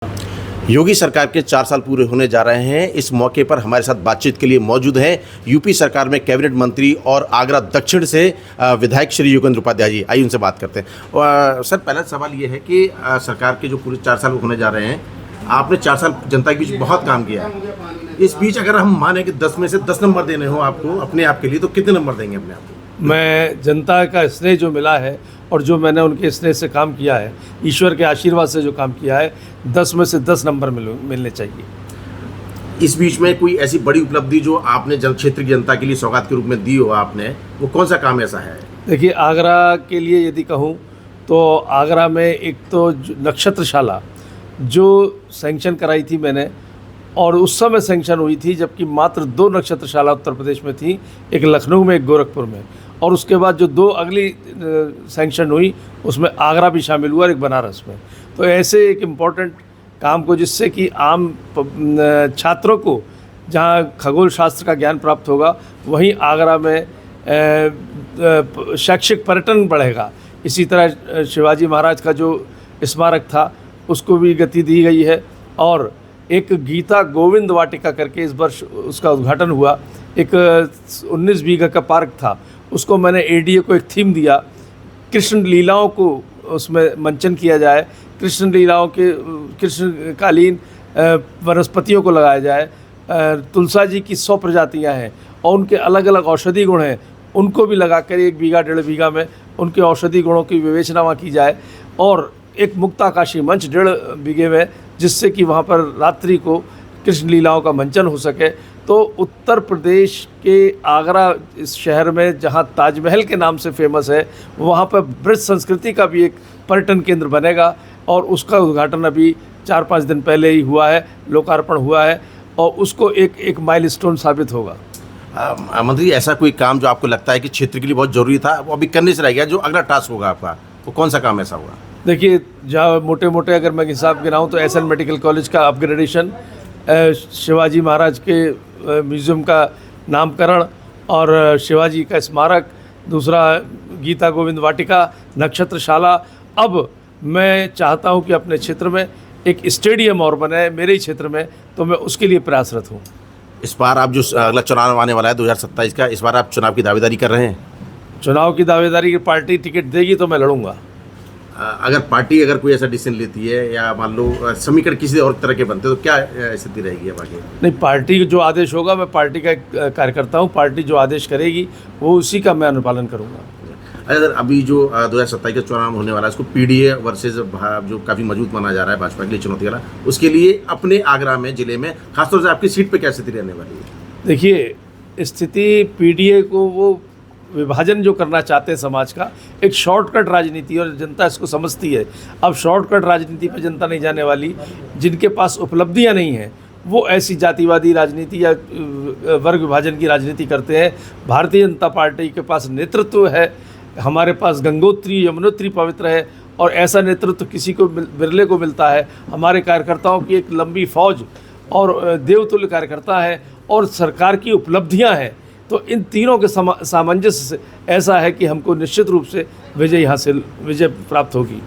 योगी सरकार के 4 साल पूरे होने जा रहे हैं। इस मौके पर हमारे साथ बातचीत के लिए मौजूद हैं यूपी सरकार में कैबिनेट मंत्री और आगरा दक्षिण से विधायक श्री योगेंद्र उपाध्याय जी। आइए उनसे बात करते हैं। सर, पहला सवाल ये है कि सरकार के जो पूरे 4 साल होने जा रहे हैं, आपने 4 साल जनता के बीच बहुत काम किया है। इस बीच अगर हम माने कि 10 में से 10 नंबर देने हो आपको अपने आप के लिए, तो कितने नंबर देंगे अपने आप को? मैं जनता का स्नेह जो मिला है और जो मैंने उनके स्नेह से काम किया है, ईश्वर के आशीर्वाद से जो काम किया है, 10 में से 10 नंबर मिलने चाहिए। इस बीच में कोई ऐसी बड़ी उपलब्धि जो आपने जन क्षेत्र की जनता के लिए सौगात के रूप में दी हो आपने, वो कौन सा काम ऐसा है? देखिए, आगरा के लिए यदि कहूँ तो आगरा में एक तो नक्षत्रशाला जो सैंक्शन कराई थी मैंने, और उस समय सैंक्शन हुई थी जबकि मात्र 2 नक्षत्रशाला उत्तर प्रदेश में थी, एक लखनऊ में, एक गोरखपुर में, और उसके बाद जो 2 अगली सैंक्शन हुई उसमें आगरा भी शामिल हुआ और एक बनारस में। तो ऐसे एक इम्पॉर्टेंट काम को, जिससे कि आम छात्रों को जहाँ खगोल शास्त्र का ज्ञान प्राप्त होगा, वहीं आगरा में शैक्षिक पर्यटन बढ़ेगा। इसी तरह शिवाजी महाराज का जो स्मारक था उसको भी गति दी गई है, और एक गीता गोविंद वाटिका करके इस वर्ष उसका उद्घाटन हुआ। एक 19 बीघा का पार्क था, उसको मैंने एडीए को एक थीम दिया, कृष्ण लीलाओं को उसमें मंचन किया जाए, कृष्ण लीलाओं के कृष्णकालीन वनस्पतियों को लगाया जाए। तुलसा जी की 100 प्रजातियां हैं और उनके अलग अलग औषधि गुण हैं, उनको भी लगाकर 1 बीघा 1.5 बीघा में उनके औषधि गुणों की विवेचना वहाँ की जाए, और एक मुक्ताकाशी मंच 1.5 बीघे में, जिससे कि वहाँ पर रात्रि को कृष्ण लीलाओं का मंचन हो सके। तो उत्तर प्रदेश के आगरा इस शहर में, जहाँ ताजमहल के नाम से फेमस है, वहाँ पर ब्रज संस्कृति का भी एक पर्यटन केंद्र बनेगा, और उसका उद्घाटन अभी 4-5 दिन पहले ही हुआ है, लोकार्पण हुआ है, और उसको एक माइलस्टोन साबित होगा। मंत्री, ऐसा कोई काम जो आपको लगता है कि क्षेत्र के लिए बहुत ज़रूरी था, वो अभी करने से रह गया, जो अगला टास्क होगा आपका, वो कौन सा काम ऐसा होगा? देखिए, जहाँ मोटे मोटे अगर मैं हिसाब गिनाऊँ तो एसएन मेडिकल कॉलेज का अपग्रेडेशन, शिवाजी महाराज के म्यूज़ियम का नामकरण और शिवाजी का स्मारक, दूसरा गीता गोविंद वाटिका, नक्षत्रशाला। अब मैं चाहता हूँ कि अपने क्षेत्र में एक स्टेडियम और बने, मेरे ही क्षेत्र में, तो मैं उसके लिए प्रयासरत हूँ। इस बार आप जो अगला चुनाव आने वाला है 2027 का, इस बार आप चुनाव की दावेदारी कर रहे हैं? चुनाव की दावेदारी की पार्टी टिकट देगी तो मैं लड़ूंगा। अगर कोई ऐसा डिसीजन लेती है, या मान लो समीकरण किसी और तरह के बनते, तो क्या स्थिति रहेगी अब आगे? नहीं, पार्टी जो आदेश होगा, मैं पार्टी का एक कार्यकर्ता हूँ, पार्टी जो आदेश करेगी वो उसी का मैं अनुपालन करूँगा। अगर अभी जो 2027 का चुनाव होने वाला है, उसको पीडीए वर्सेस जो काफ़ी मजबूत माना जा रहा है भाजपा के लिए चुनौती वाला, उसके लिए अपने आगरा में, जिले में, खासतौर से आपकी सीट पे क्या स्थिति रहने वाली है? देखिए, स्थिति पीडीए को वो विभाजन जो करना चाहते हैं समाज का, एक शॉर्टकट राजनीति, और जनता इसको समझती है। अब शॉर्टकट राजनीति पे जनता नहीं जाने वाली। जिनके पास उपलब्धियां नहीं हैं वो ऐसी जातिवादी राजनीति या वर्ग विभाजन की राजनीति करते हैं। भारतीय जनता पार्टी के पास नेतृत्व है, हमारे पास गंगोत्री यमुनोत्री पवित्र है, और ऐसा नेतृत्व किसी को बिरले को मिलता है। हमारे कार्यकर्ताओं की एक लंबी फौज और देवतुल्य कार्यकर्ता है, और सरकार की उपलब्धियां हैं। तो इन तीनों के सामंजस्य से ऐसा है कि हमको निश्चित रूप से विजय प्राप्त होगी।